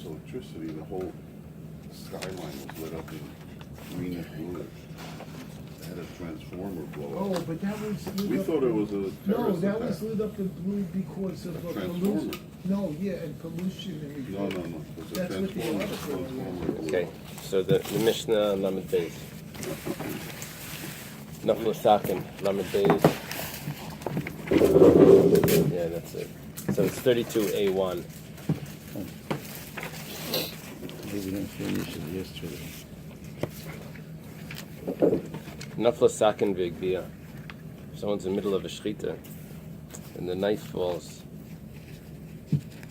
this electricity, the whole skyline was lit up in greenish bluish. They had a transformer blow up. Oh, but that was lit We up. thought it was a No, terrorist that attack. was lit up in blue because of Transformer. pollution. No, yeah, and pollution and No. everything. It was a That's what the transformer. article was. Transformer blew Okay, up. so the Mishnah Lamed Bais. Nafla Sakin, Lamed Bais. Yeah, that's it. So it's 32A1. We didn't finish it yesterday. Nafla Sakin Vigbiya. Someone's in the middle of a shchita, and the knife falls.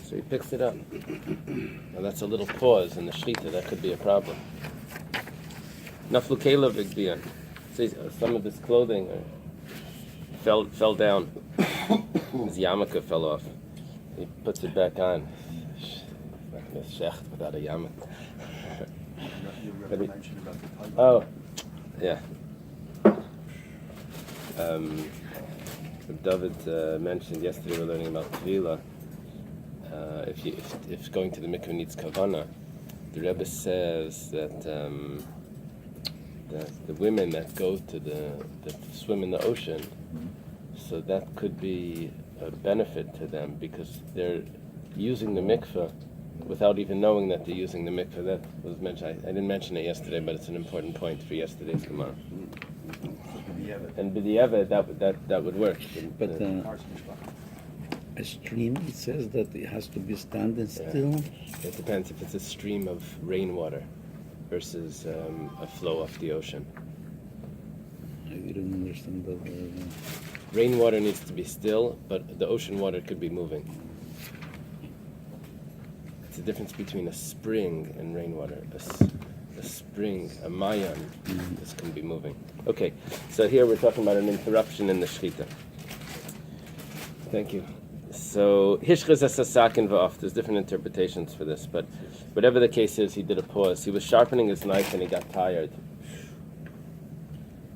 So he picks it up. Now that's a little pause in the shchita. That could be a problem. Naflu Kela Vigbiya. Some of his clothing fell down. His yarmulke fell off. He puts it back on. Not gonna shecht without a yarmulke. Oh, yeah. David mentioned yesterday we're learning about Tvila. If going to the mikveh needs kavana, the Rebbe says that the women that go to that swim in the ocean, so that could be a benefit to them because they're using the mikveh without even knowing that they're using the mikveh. That was mentioned. I didn't mention it yesterday, but it's an important point for yesterday's Gemara. And b'di'evet, that would work. But a stream, it says that it has to be standing still. It depends if it's a stream of rainwater versus a flow off the ocean. I didn't understand that. Rainwater needs to be still, but the ocean water could be moving. It's the difference between a spring and rainwater. A spring, a mayan, this can be moving. Okay, so here we're talking about an interruption in the shechita. Thank you. So, hishchaz esasakin va'af. There's different interpretations for this, but whatever the case is, he did a pause. He was sharpening his knife and he got tired.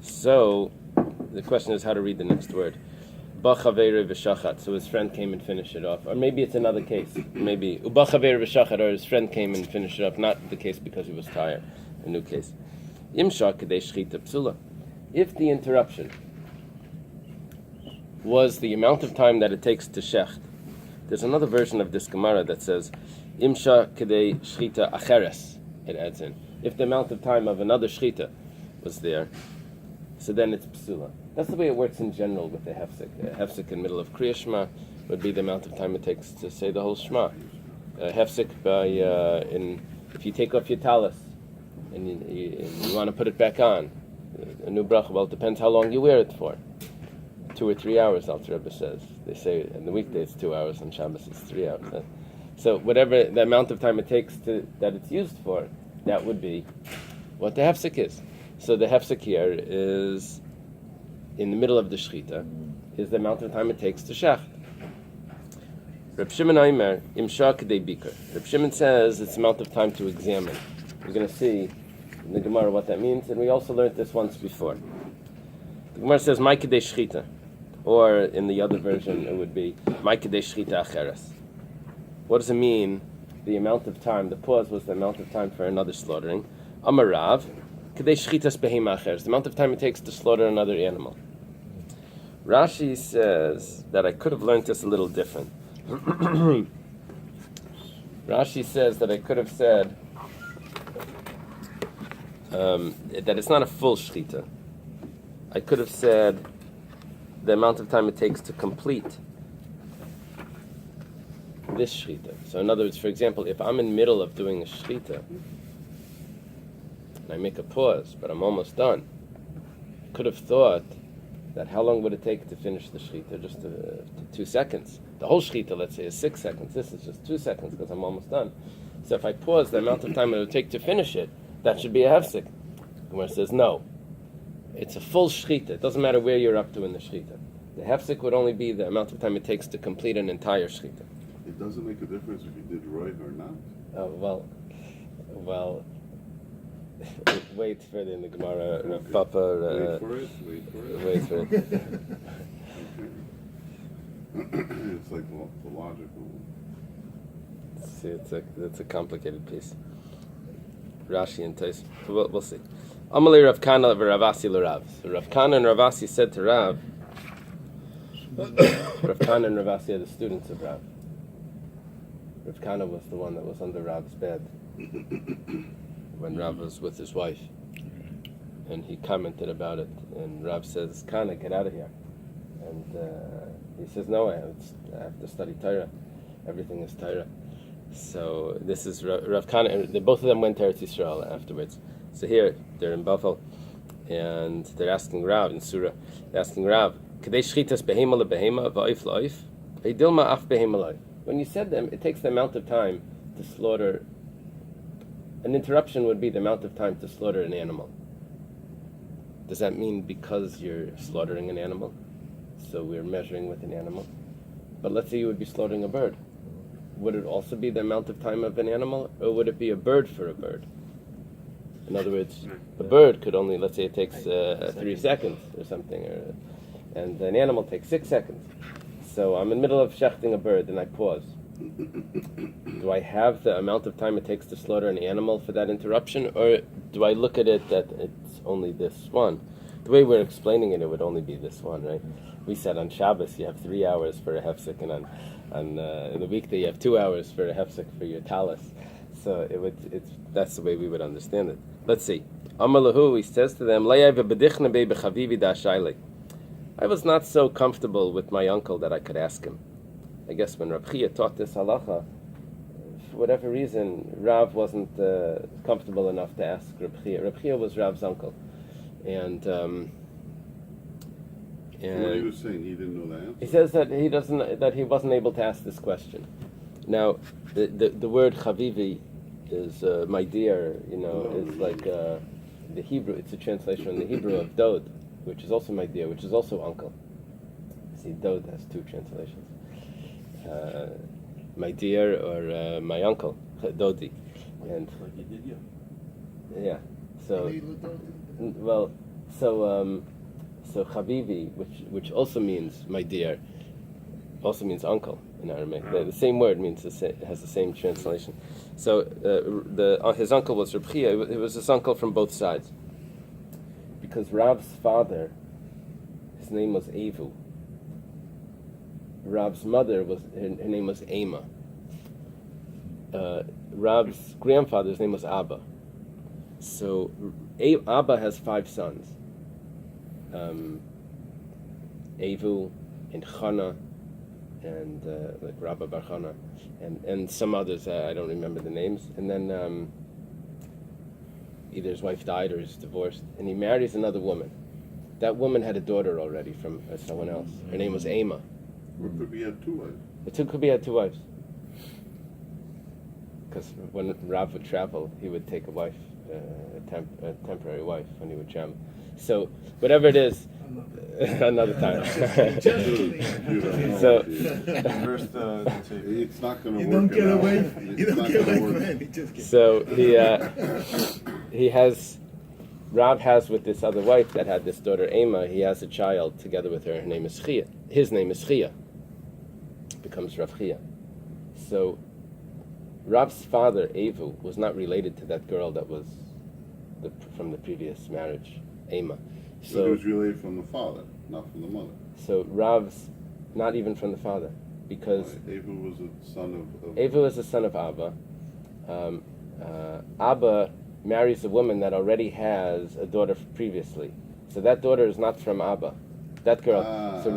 So, the question is how to read the next word. Ba'chavere v'shachat. So his friend came and finished it off. Or maybe it's another case. Maybe uba'chavere v'shachat, or his friend came and finished it off. Not the case because he was tired. A new case. Imsha kedei shchita psula. If the interruption was the amount of time that it takes to shecht, there's another version of this Gemara that says imsha kedei shchita acheres. It adds in. If the amount of time of another shchita was there, so then it's psula. That's the way it works in general with the hefsek. A hefsek in the middle of Kriya Shema would be the amount of time it takes to say the whole Shema. Hefsek by if you take off your talis and you want to put it back on, a new bracha. Well, it depends how long you wear it for. 2 or 3 hours, Alter Rebbe says. They say in the weekdays 2 hours, on Shabbos it's 3 hours. So whatever the amount of time it takes that it's used for, that would be what the hefsek is. So the hefsek here is in the middle of the shechita, is the amount of time it takes to shecht. Reb Shimon Aimer, imsha kedei bikur. Reb Shimon says it's the amount of time to examine. We're going to see in the Gemara what that means, and we also learned this once before. The Gemara says, "Mai kedei shechita," or in the other version it would be, "Mai kedei shechita acheres." What does it mean? The amount of time. The pause was the amount of time for another slaughtering. Amarav, kedei shechitas behema acheres. The amount of time it takes to slaughter another animal. Rashi says that I could have learned this a little different. Rashi says that I could have said that it's not a full shechita. I could have said the amount of time it takes to complete this shechita. So in other words, for example, if I'm in the middle of doing a shechita and I make a pause, but I'm almost done, I could have thought that how long would it take to finish the shechita? Just 2 seconds. The whole shechita, let's say, is 6 seconds. This is just 2 seconds because I'm almost done. So if I pause the amount of time it would take to finish it, that should be a hefsek. Gemara says no. It's a full shechita. It doesn't matter where you're up to in the shechita. The hefsek would only be the amount of time it takes to complete an entire shechita. It doesn't make a difference if you did right or not. Well. Wait further in the Gemara, Okay. Papa. Wait for it. Wait for it. Okay. It's like the logical. See, it's a complicated piece. Rashi and Tais. We'll see. Amalei Rav Kana v'Ravasi l'Rav. So Rav Kana and Ravasi said to Rav. Rav Kana and Ravasi are the students of Rav. Rav Kana was the one that was under Rav's bed when Rav was with his wife, and he commented about it. And Rav says, "Kana, get out of here." And he says, "No, I have to study Torah. Everything is Torah." So this is Rav Kana. Both of them went to Eretz Yisrael afterwards. So here they're in Bethel, and they're asking Rav in Surah. They're asking Rav, "Kadei shchitas behema lebehema va'if la'if, ve'dilma af behema la'if." When you said them, it takes the amount of time to slaughter. An interruption would be the amount of time to slaughter an animal. Does that mean because you're slaughtering an animal? So we're measuring with an animal. But let's say you would be slaughtering a bird. Would it also be the amount of time of an animal, or would it be a bird for a bird? In other words, a bird could only, let's say it takes 3 seconds or something, and an animal takes 6 seconds. So I'm in the middle of shechting a bird and I pause. Do I have the amount of time it takes to slaughter an animal for that interruption, or do I look at it that it's only this one? The way we're explaining it, it would only be this one, right? We said on Shabbos you have 3 hours for a hefsek, and on in the weekday you have 2 hours for a hefsek for your talis. So that's the way we would understand it. Let's see. Amalahu, he says to them, I was not so comfortable with my uncle that I could ask him. I guess when Rabbi taught this halacha, for whatever reason, Rav wasn't comfortable enough to ask Rabbi. Rabbi was Rav's uncle, and What he was saying, he didn't know the answer. he says that he wasn't able to ask this question. Now, the word chavivi is my dear. Is like the Hebrew. It's a translation in the Hebrew of dod, which is also my dear, which is also uncle. See, dod has 2 translations. My dear or my uncle, dodi, and yeah. So so chavivi, which also means my dear, also means uncle in Aramaic. The same word has the same translation. So his uncle was Rabbi. It was his uncle from both sides, because Rav's father, his name was Evu. Rav's mother her name was Ema. Rav's grandfather's name was Abba. So Abba has 5 sons. Evu and Chana and like Rabba Bar Chana and some others, I don't remember the names. And then either his wife died or he's divorced, and he marries another woman. That woman had a daughter already from someone else. Her name was Ema. Or could be had 2 wives. It could be had 2 wives. Because when Rav would travel, he would take a wife, a temporary wife when he would travel. So whatever it is, another time. So It's not going to You work. don't get out. away. It's You don't not get gonna away work. from it. So Rav has with this other wife that had this daughter Ema, he has a child together with her. Her name is Chia. His name is Chia. Becomes Rav Chia. So Rav's father, Evu, was not related to that girl that was from the previous marriage, Ema. So he was related from the father, not from the mother. So Rav's not even from the father, because Evu was a son of Evu is the son of Abba. Abba marries a woman that already has a daughter previously. So that daughter is not from Abba. That girl. So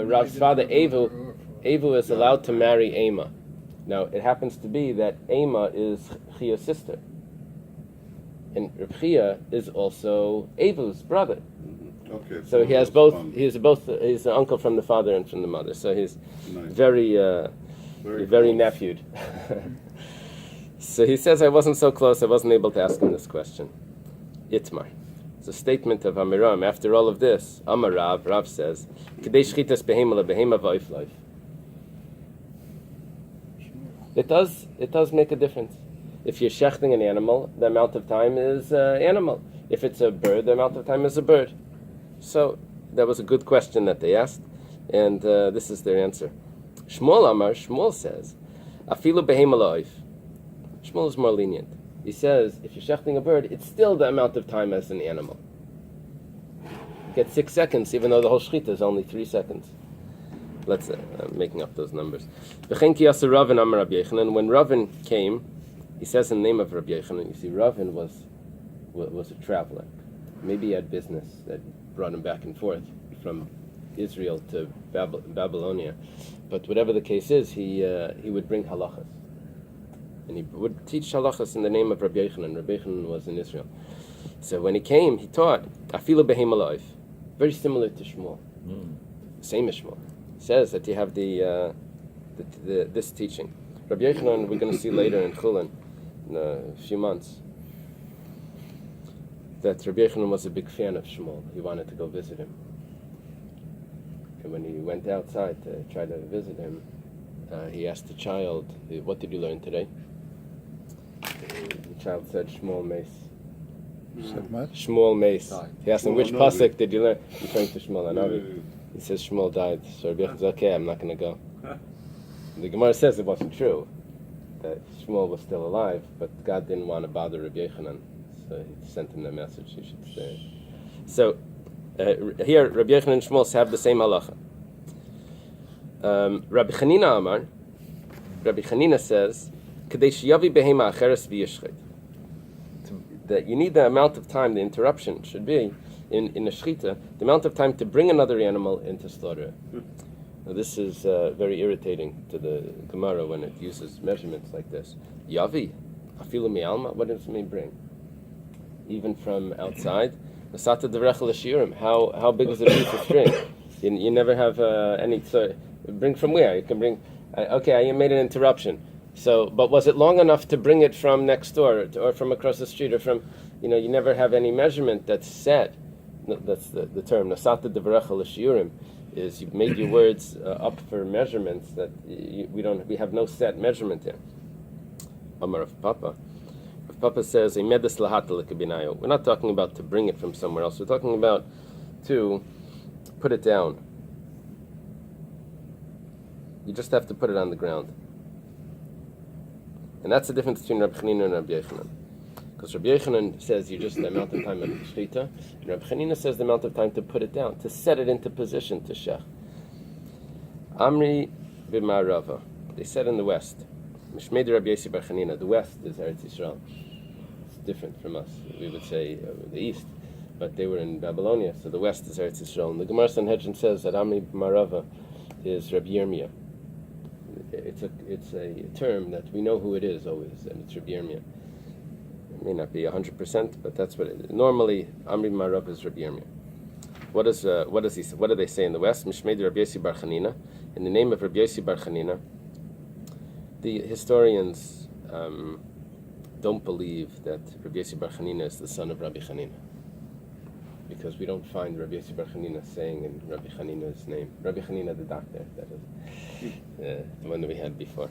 Rav's father, Evu is allowed to marry Ema. Now, it happens to be that Ema is Chia's sister. And Reb Chia is also Evu's brother. Okay. So he has both. He's an uncle from the father and from the mother. So he's Nice. very close. nephewed. So he says, I wasn't so close. I wasn't able to ask him this question. Itmar. It's a statement of Amiram. After all of this, Amar Rav says, K'dei shchitas behema lebehema va'if life. It does make a difference. If you're shechting an animal, the amount of time is animal. If it's a bird, the amount of time is a bird. So that was a good question that they asked, and this is their answer. Shmuel Amar, Shmuel says, Afilu behema lo'if. Shmuel is more lenient. He says, if you're shechting a bird, it's still the amount of time as an animal. You get 6 seconds, even though the whole shechita is only 3 seconds. Let's, I'm making up those numbers. When Ravin came, he says in the name of Rabbi Yochanan, you see, Ravin was a traveler. Maybe he had business that brought him back and forth from Israel to Babylonia. But whatever the case is, he would bring halachas. And he would teach halachas in the name of Rabbi Yochanan. Rabbi Yochanan was in Israel. So when he came, he taught, Afilu behema lo'if, very similar to Shmuel. Same as Shmuel. Says that you have this teaching. Rabbi Yochanan, we're going to see later in Chullin, in a few months, that Rabbi Yochanan was a big fan of Shmuel. He wanted to go visit him. And when he went outside to try to visit him, he asked the child, what did you learn today? The child said, Shmuel Mace. Shmuel Mace. He asked him, which pasuk did you learn? Referring to Shmuel Anavi. He says, Shmuel died. So Rabbi Yochanan says, okay, I'm not going to go. The Gemara says it wasn't true, that Shmuel was still alive, but God didn't want to bother Rabbi Yochanan, so he sent him the message he should stay. So here, Rabbi Yochanan and Shmuel have the same halacha. Rabbi Chanina Amar, Rabbi Chanina says, Kadesh yavi behema acheres v'yishchit. That you need the amount of time, the interruption should be, in a shechita, the amount of time to bring another animal into slaughter. Now this is very irritating to the Gemara when it uses measurements like this. Yavi, afilu mi'alma, what does it mean bring? Even from outside? Masata devrechel ashirim, how big is the piece of string? You never have any, so bring from where? You can bring, okay, I made an interruption. So, but was it long enough to bring it from next door or from across the street or from, you never have any measurement that's set. That's the term. Nasata devrechel ashirim is you've made your words up for measurements that we have no set measurement here. Amar of Papa. If Papa says a medes lahata lekabinayo, we're not talking about to bring it from somewhere else. We're talking about to put it down. You just have to put it on the ground. And that's the difference between Rabbi Chanina and Rabbi Yochanan. Because Rabbi Yochanan says you just the amount of time of shechita, and Rabbi Chanina says the amount of time to put it down, to set it into position to shech. Amri b'ma'arava. They said in the west. Mishmei Rabbi Yossi bar Chanina. The west is Eretz Yisrael. It's different from us. We would say the east, but they were in Babylonia, so the west is Eretz Yisrael. And the Gemara Sanhedrin says that Amri b'ma'arava is Rabbi Yirmiyah. It's a term that we know who it is always, and it's Rabbi Yirmiyah. It may not be 100%, but that's what it is. Normally, Amri Marab is Rabbi Yirmiyah. What do they say in the West? Mishmei Rabbi Yossi bar Chanina. In the name of Rabbi Yossi bar Chanina, the historians don't believe that Rabbi Yossi bar Chanina is the son of Rabbi Chanina, because we don't find Rabbi Yossi bar Chanina saying in Rabbi Chanina's name. Rabbi Chanina, the doctor, that is the one that we had before.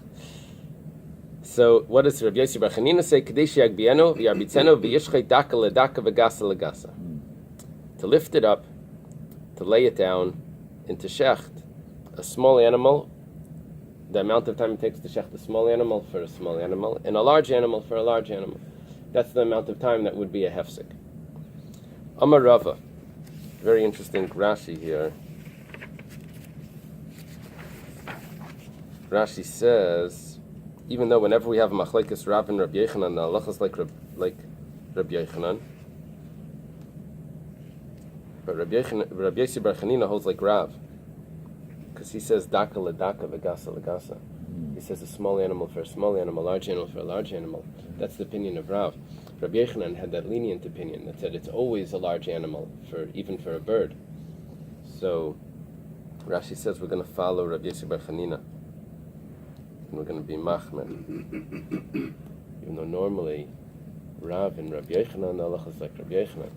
So what does Rabbi Yossi bar Chanina say? Kadesh yagbienu v'yarbitzenu v'yishchei daka ledaka v'gasa legasa. To lift it up, to lay it down into shecht. A small animal, the amount of time it takes to shecht a small animal for a small animal, and a large animal for a large animal. That's the amount of time that would be a hefsek. Amar Rava. Very interesting Rashi here. Rashi says, even though whenever we have machlekes Rav and Rabbi Yochanan, the halacha is like Rabbi Yochanan, but Rabbi Yossi bar Chanina holds like Rav, because he says daka ledaka v'gasa legasa. He says a small animal for a small animal, a large animal for a large animal. That's the opinion of Rav. Rabbi Yochanan had that lenient opinion that said it's always a large animal, even for a bird. So Rashi says we're going to follow Rabbi Yossi bar Chanina, and we're going to be machmer. Even though normally Rav and Rabbi Yochanan, the halacha is like Rabbi Yochanan.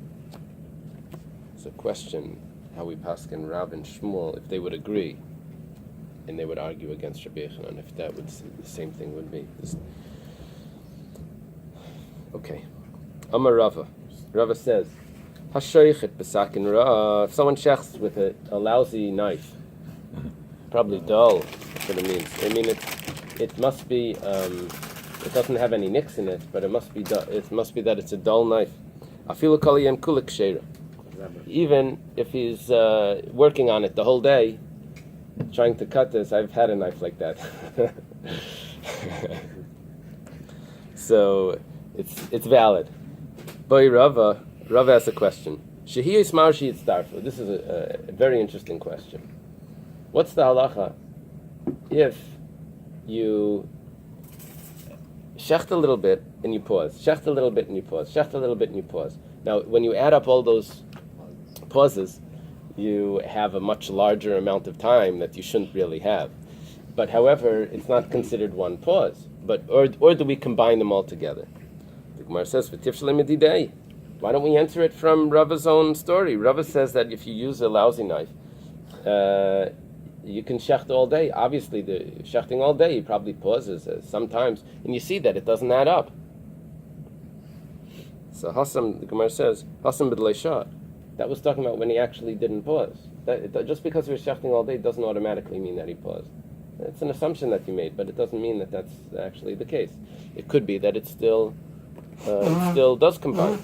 It's a question how we paskin Rav and Shmuel, if they would agree, and they would argue against Rabbi Yochanan, if that would the same thing would be. Okay. Amar Rava. Rava says, Hashoichet b'sakin ra. If someone shechs with a lousy knife, probably dull, that's what it means. I mean, it must be. It doesn't have any nicks in it, but it must be. It must be that it's a dull knife. Afilu kol yem kulik sheira. Even if he's working on it the whole day, trying to cut this, I've had a knife like that. So it's valid. Boy, Rava asks a question. Shehiyis marshi yitzdarfu. This is a very interesting question. What's the halacha if you shecht a little bit and you pause, shecht a little bit and you pause, shecht a little bit and you pause? Now, when you add up all those pauses, you have a much larger amount of time that you shouldn't really have. But however, it's not considered one pause. But or do we combine them all together? The Gemara says, why don't we answer it from Rava's own story? Rava says that if you use a lousy knife, you can shecht all day. Obviously, the shechting all day, he probably pauses sometimes, and you see that it doesn't add up. So Hassam, the Gemara says, Hassam b'dlei shah. That was talking about when he actually didn't pause. Just because he was shechting all day doesn't automatically mean that he paused. It's an assumption that you made, but it doesn't mean that that's actually the case. It could be that it still does combine.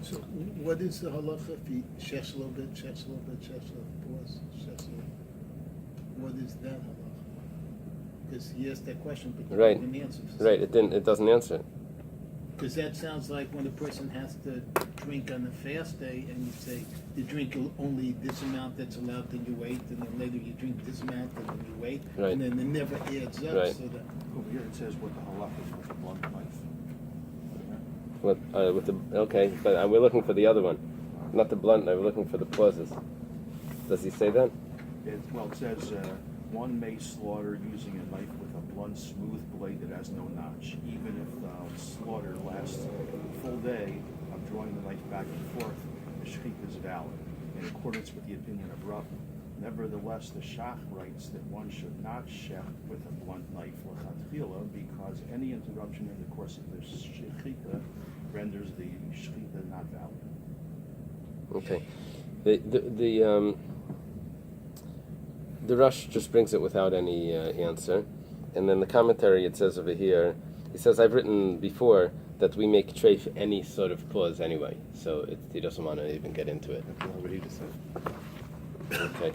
So what is the halacha if he shechs a little bit, shechs a little bit, shechs a little, pause, shechs a little? What is that halacha? Because he asked that question, but Right. he didn't answer. Right, it doesn't answer it. Because that sounds like when a person has to drink on a fast day, and you say you drink only this amount that's allowed, then you wait, and then later you drink this amount, and then you wait, Right. and then it never adds up. Right. So that Over here it says what the halach is with the blunt knife. With the okay, but we're looking for the other one, not the blunt knife. We're looking for the pauses. Does he say that? It says one may slaughter using a knife with a blunt, smooth blade that has no notch. Even if the slaughter lasts a full day of drawing the knife back and forth, the shechit is valid, in accordance with the opinion of Rabbi. Nevertheless, the Shach writes that one should not shecht with a blunt knife lechatchila because any interruption in the course of the shechita renders the shechita not valid. Okay. The Rush just brings it without any answer, and then the commentary it says over here. He says I've written before that we make treif any sort of pause anyway, so he doesn't want to even get into it. That's what he just said. Okay.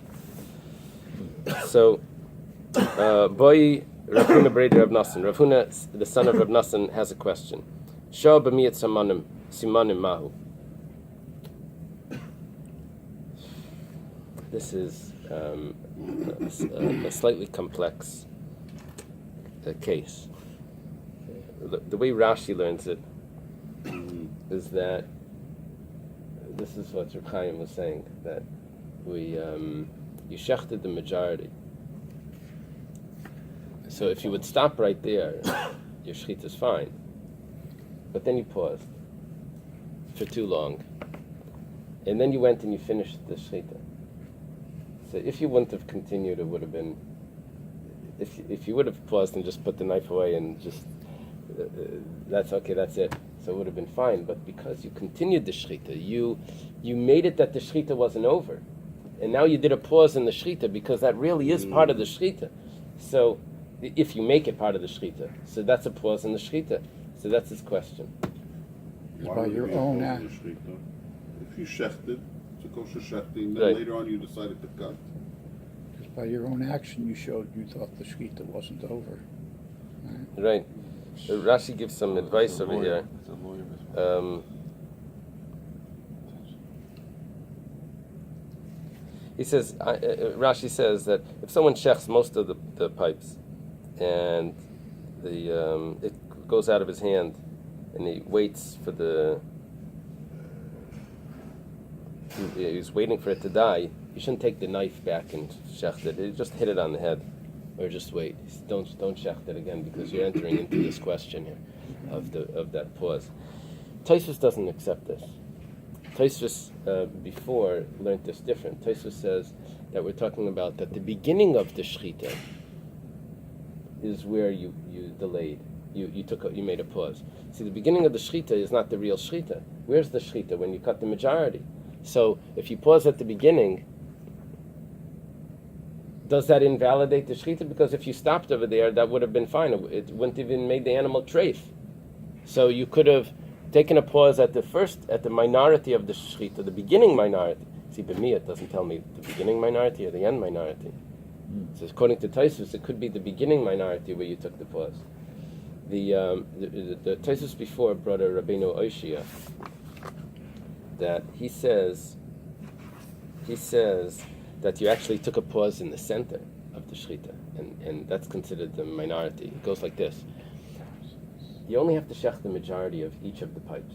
So, boy, Ravuna Breder Rab Nassan. Ravuna, the son of Rab Nassan, has a question. Shah b'miyat simanim mahu. This is a slightly complex case. The way Rashi learns it is that this is what Reb Chaim was saying, that you shechted the majority. So if you would stop right there, your shechit is fine. But then you paused for too long, and then you went and you finished the shechita. So if you wouldn't have continued, it would have been. If you would have paused and just put the knife away and just that's okay, that's it. So it would have been fine. But because you continued the shechita, you made it that the shechita wasn't over. And now you did a pause in the shechita because that really is part of the shechita. So if you make it part of the shechita, so that's a pause in the shechita. So that's his question. Why by would your it be own opposed act. to shechita? If you shechted, it's a kosher shechting, then Right. later on you decided to cut. Because by your own action, you showed you thought the shechita wasn't over. Right. Rashi gives some advice over here. He says, Rashi says that if someone shechs most of the pipes, and it goes out of his hand, and he waits for he's waiting for it to die, you shouldn't take the knife back and shecht it. You just hit it on the head, or just wait. Don't shecht it again because you're entering into this question here of that pause. Tosfos doesn't accept this. Tosfos before learned this different. Tosfos says that we're talking about that the beginning of the shechita is where you delayed. You made a pause. See, the beginning of the shechita is not the real shechita. Where's the shechita? When you cut the majority. So if you pause at the beginning, does that invalidate the shechita? Because if you stopped over there, that would have been fine. It wouldn't even made the animal treif. So you could have taken a pause at the minority of the shechita, the beginning minority. See, b'mi, it doesn't tell me the beginning minority or the end minority. So according to Tosfos, it could be the beginning minority where you took the pause. The Tosfos before brought a Rabbeinu Oshia that he says that you actually took a pause in the center of the shechita, and that's considered the minority. It goes like this. You only have to shech the majority of each of the pipes.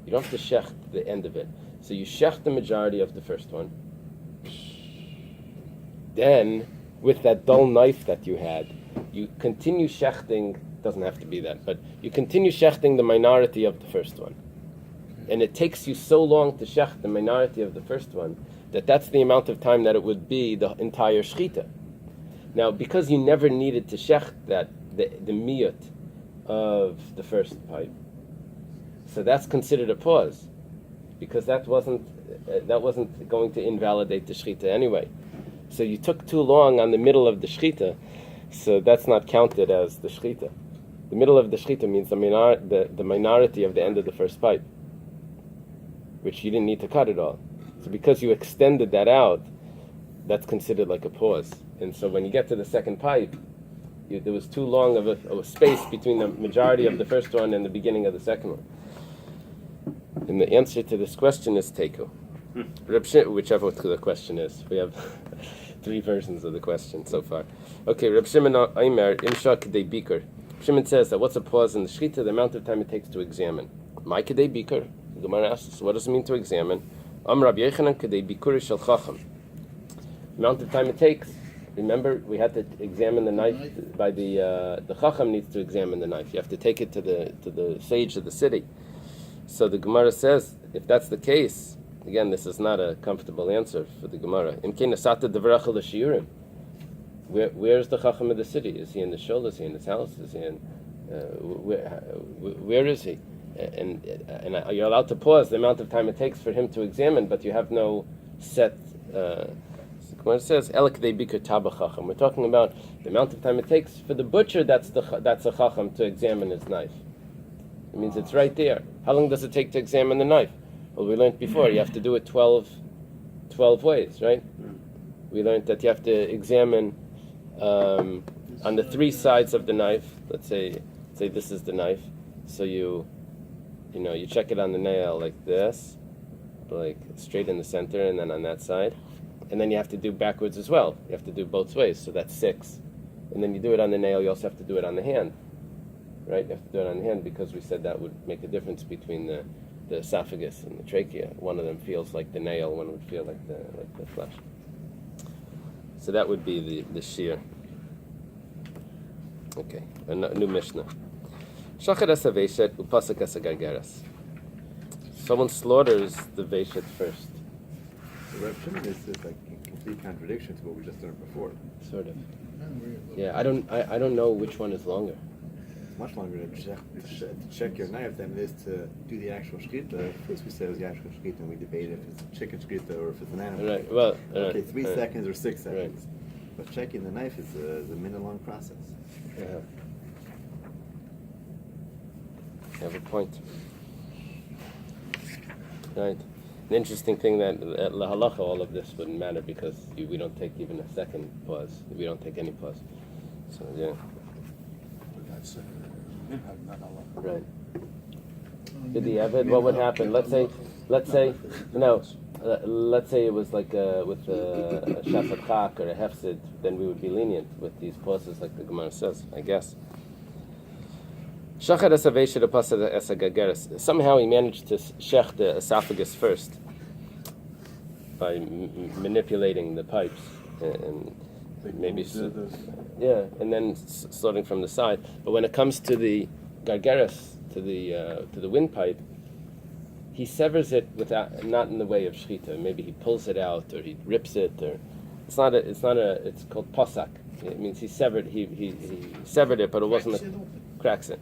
You don't have to shech the end of it. So you shech the majority of the first one. Then, with that dull knife that you had, you continue shechting, doesn't have to be that, but you continue shechting the minority of the first one. And it takes you so long to shech the minority of the first one that that's the amount of time that it would be the entire shechita. Now, because you never needed to shech that, the miyut of the first pipe, so that's considered a pause, because that wasn't going to invalidate the shechita anyway. So you took too long on the middle of the shechita, so that's not counted as the shechita. The middle of the shechita means the minority of the end of the first pipe, which you didn't need to cut it all. So because you extended that out, that's considered like a pause. And so when you get to the second pipe, there was too long of a space between the majority of the first one and the beginning of the second one. And the answer to this question is Teku. Whichever the question is. We have 3 versions of the question so far. Okay, Reb Shimon Aimer, Imsha Kedei Bikur. Shimon says that what's a pause in the shechita? The amount of time it takes to examine. My Kedei Bikur. The Gemara asks, what does it mean to examine? Am Rabbi Yochanan Kedei Bikur Shel Chacham. The amount of time it takes. Remember, we had to examine the knife by the Chacham needs to examine the knife. You have to take it to the sage of the city. So the Gemara says, if that's the case, again, this is not a comfortable answer for the Gemara. Where's the Chacham of the city? Is he in the shul? Is he in his house? Is he in? Where is he? And you're allowed to pause the amount of time it takes for him to examine, but you have no set. The Gemara says, "Elek de bikur taba Chacham." We're talking about the amount of time it takes for the butcher. That's a Chacham to examine his knife. It means it's right there. How long does it take to examine the knife? Well, we learned before you have to do it 12 ways, right? We learned that you have to examine on the 3 sides of the knife. Let's say this is the knife. So you check it on the nail like this, like straight in the center, and then on that side. And then you have to do backwards as well. You have to do both ways, so that's 6. And then you do it on the nail, you also have to do it on the hand. Right? You have to do it on the hand because we said that would make a difference between the esophagus and the trachea. One of them feels like the nail, one would feel like the flesh. So that would be the shear. Okay, a new Mishnah. Shachar asa veshet upasek asa gargaras. Someone slaughters the veshet first. The Reb Shimon is like in complete contradiction to what we just learned before. Sort of. Yeah, I don't know which one is longer. It's much longer to check your knife than it is to do the actual shkita. First we said it was the actual shkita, and we debated if it's a chicken shkita or if it's an animal. Right. Well. Okay, 3 seconds or 6 seconds. Right. But checking the knife is a minute-long process. Yeah. You have a point. Right. An interesting thing that at La Halacha all of this wouldn't matter because we don't take even a second pause. We don't take any pause. So yeah. That's Right. Did the Evid? What would happen? Let's say it was like with a Shafat Chak or a Hefsid, then we would be lenient with these pauses like the Gemara says, I guess. Somehow he managed to shech the esophagus first by manipulating the pipes and maybe and then starting from the side. But when it comes to the gargaras, to the windpipe, he severs it not in the way of shechita. Maybe he pulls it out or he rips it, or it's called pasak. It means he severed it, but it wasn't cracks it.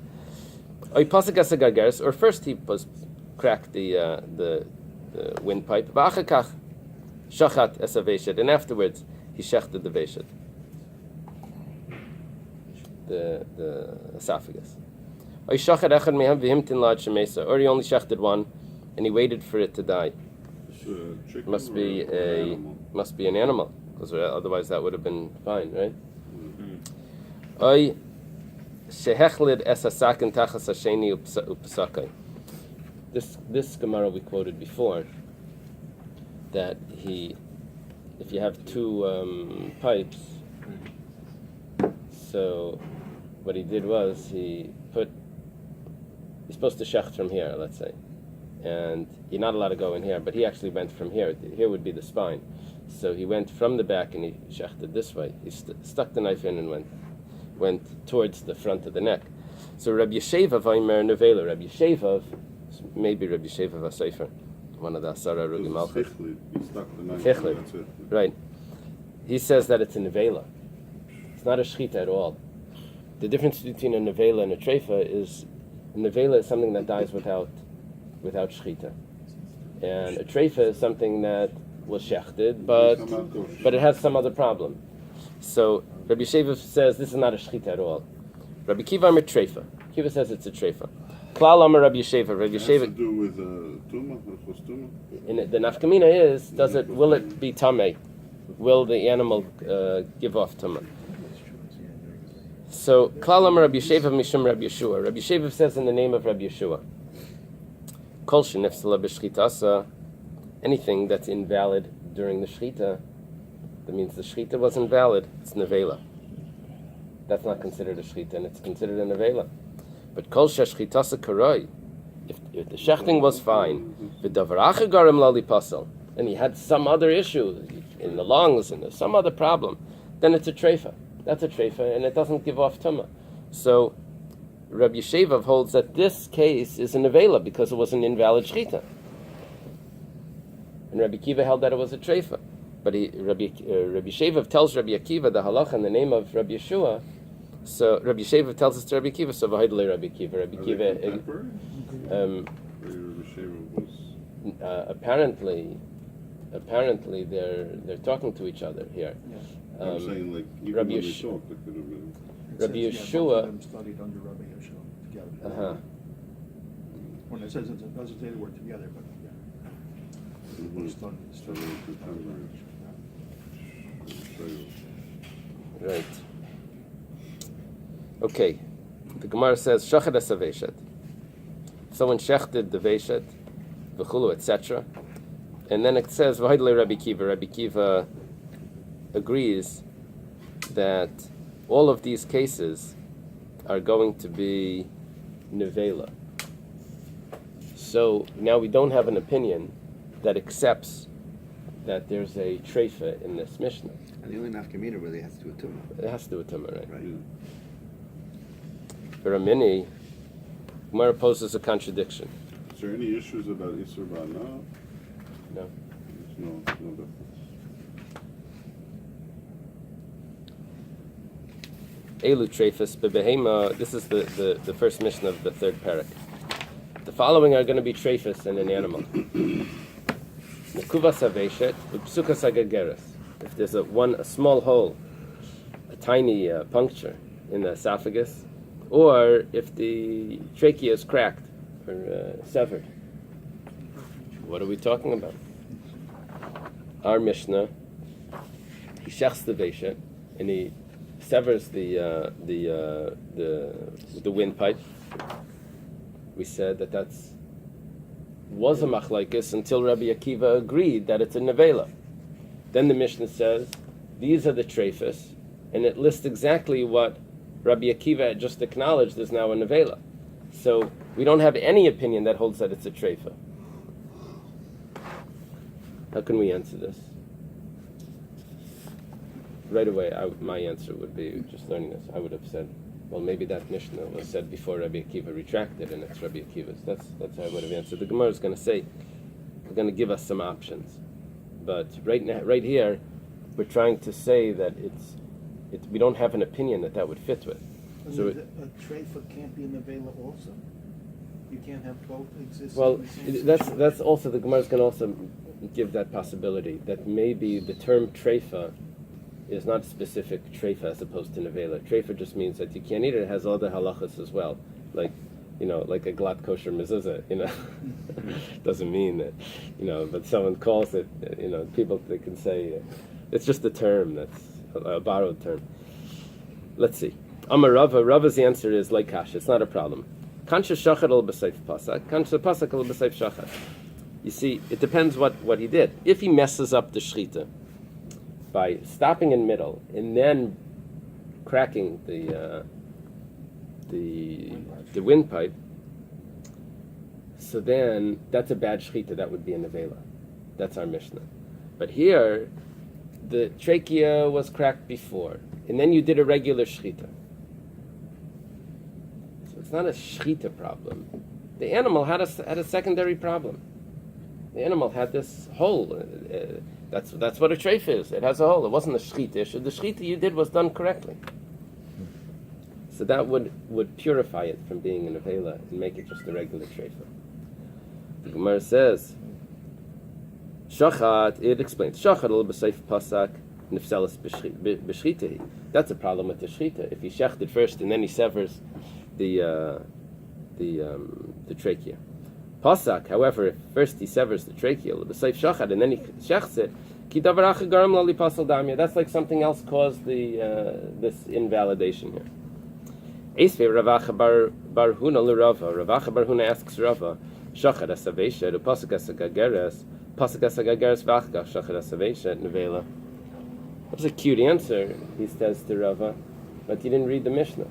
Or first he cracked the windpipe, and afterwards he shechted the Veshet, the esophagus. Or he only shechted one, and he waited for it to die. Chicken Must or be animal? must be an animal, because otherwise that would have been fine, right? Oy shehechlid es hasakin tachas hasheni upesakai. This Gemara we quoted before, that if you have two pipes, so what he did was he's supposed to shecht from here, let's say, and you're not allowed to go in here, but he actually went from here. Here would be the spine, so he went from the back and he shechted this way. He stuck the knife in and went towards the front of the neck. So Rabbi Yeshevav Aimer Nevela, Rabbi Yeshevav, maybe Rabbi Yeshevav HaSefer, one of the Asara Rugi Malchus. He stuck the knife. Fichlid. That's it. Right. He says that it's a nevela. It's not a shechita at all. The difference between a nevela and a treifa is a nevela is something that dies without shechita, and a treifa is something that was shechted, but it has some other problem. So Rabbi Yeshevav says this is not a shechita at all. Rabbi Kiva Amar treifa. Kiva says it's a treifa. Klal Amar Rabbi Yeshevav. Rabbi It has to Yeshevav. do with tuma. It was tuma. And the nafkamina is, will it be tamei? Will the animal give off tumah? So, Klal Amar Rabbi Yeshevav Mishum Rabbi Yeshua. Rabbi Yeshevav says in the name of Rabbi Yeshua, Kol shenefsala b'shchitasa, anything that's invalid during the shchita, that means the shchita was invalid, it's nevela. That's not considered a shchita, and it's considered a nevela. But Kol sheshchitasa karoi, if the shechting was fine, v'davaracha garim lali pasal, and he had some other issue in the lungs and there's some other problem, then it's a treifa. That's a treifa, and it doesn't give off tumah. So Rabbi Yeshevav holds that this case is a nevela because it was an invalid shechita, and Rabbi Akiva held that it was a treifa. But Rabbi Yeshevav tells Rabbi Akiva the halacha in the name of Rabbi Yeshua. So Rabbi Yeshevav tells us to Rabbi Akiva. So v'haidle Rabbi Akiva. Rabbi Akiva. Apparently they're talking to each other here. I'm saying, like, even Rabbi when they Yesh- talk, it could have been. Rabbi It says, Yeshua- both of them studied under Rabbi Yeshua together. When it says it doesn't say the word together, but yeah. Mhm. Studied Studied under contemporary. Right. Okay. The Gemara says shachet es haveshet. Someone shechted the veshet, v'chulu, etc. And then it says v'haidle Rabbi Kiva. Rabbi Kiva agrees that all of these cases are going to be nevela. So now we don't have an opinion that accepts that there's a treifa in this Mishnah. And the only nafkamina really has to do with tumah. It has to do with tumah, right? Right. Yeah. For a mini, Gemara poses a contradiction. Is there any issues about Isur Ba'ana? No. There's no difference. Elu treifas bebehema. This is the first mission of the third parak. The following are going to be treifas in an animal. Nekuvas haveshet upsukas hagageres. If there's a small hole, a tiny puncture in the esophagus, or if the trachea is cracked or severed. What are we talking about? Our Mishnah, he shechs the veshet and he severs the windpipe. We said that was a machlokes until Rabbi Akiva agreed that it's a nevela. Then the Mishnah says these are the treifas, and it lists exactly what Rabbi Akiva had just acknowledged is now a nevela. So we don't have any opinion that holds that it's a treifa. How can we answer this? Right away, my answer would be, just learning this, I would have said, well, maybe that Mishnah was said before Rabbi Akiva retracted, and it's Rabbi Akiva's. That's how I would have answered. The Gemara is going to say, we're going to give us some options. But right here, we're trying to say that we don't have an opinion that would fit with. So a treifa can't be an nevela also. You can't have both exist. well, in the same that's situation. also, the Gemara is going to also give that possibility, that maybe the term treifa is not specific treifa as opposed to nevela. Treifa just means that you can't eat it. It has other halachas as well, like like a glatt kosher mezuzah. Doesn't mean that, but someone calls it. People they can say it's just a term that's a borrowed term. Let's see. Amar Rava. Rava's answer is like kash. It's not a problem. Kansha shachar al b'seif pasak. Kansha pasak al b'seif shachar. You see, it depends what he did. If he messes up the shechita by stopping in middle and then cracking the windpipe, so then that's a bad shechita. That would be a nevela. That's our Mishnah. But here, the trachea was cracked before, and then you did a regular shechita. So it's not a shechita problem. The animal had a secondary problem. The animal had this hole. That's what a treif is. It has a hole. It wasn't a shechita issue. The shechita you did was done correctly. So that would purify it from being an avela and make it just a regular treifa. The Gemara says, Shachat, it explains, Shachat al b'seif pasak nifselis b'shchitahi. That's a problem with the shechita. If he shechted first and then he severs the trachea. Pasak, however, if first he severs the trachea, b'seif shachat, and then he shechts it, ki davar acha garam lali pasal damya. That's like something else caused this invalidation here. Esvei Ravacha bar Huna l'Rava. Ravacha bar Huna asks Rava, Shachar asavesha, do pasuk asagageres v'achgach shachar asavesha nevela. That's a cute answer, he says to Rava, but he didn't read the Mishnah.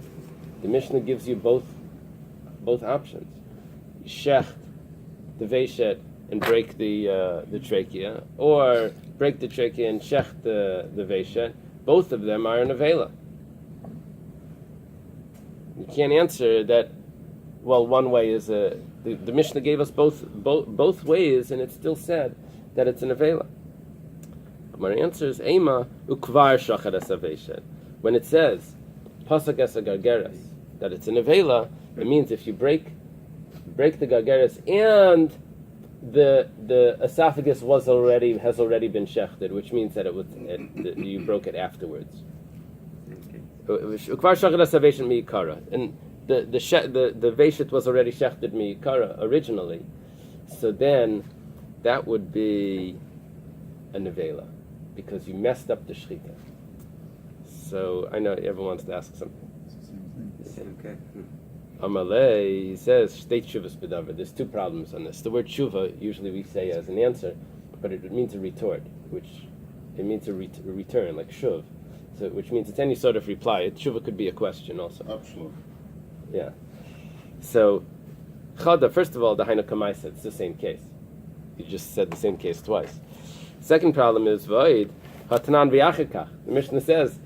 The Mishnah gives you both options. You shecht the veshet and break the trachea, or break the trachea and shecht the veshet. Both of them are an avela. You can't answer that. Well, one way is the Mishnah gave us both ways, and it still said that it's an avela. My answer is Ema ukvar shachar asaveshet. When it says pasak asa gargeres that it's an avela, it means if you break the gargeres and the esophagus has already been shechted, which means that you broke it afterwards. Ukvar shachar asaveshet miikara, and the veshet was already shechted miikara originally, so then that would be a nevela because you messed up the shechita. So I know everyone wants to ask something. Okay. Amalei, he says, state shuvas bedavar. There's two problems on this. The word shuva usually we say as an answer, but it means a retort, which it means a return, like shuv. So, which means it's any sort of reply. Shuva could be a question also. Absolutely. Yeah. So, chada, first of all, the hainu kamaisa, it's the same case. You just said the same case twice. Second problem is void hatanan v'yachikach. The Mishnah says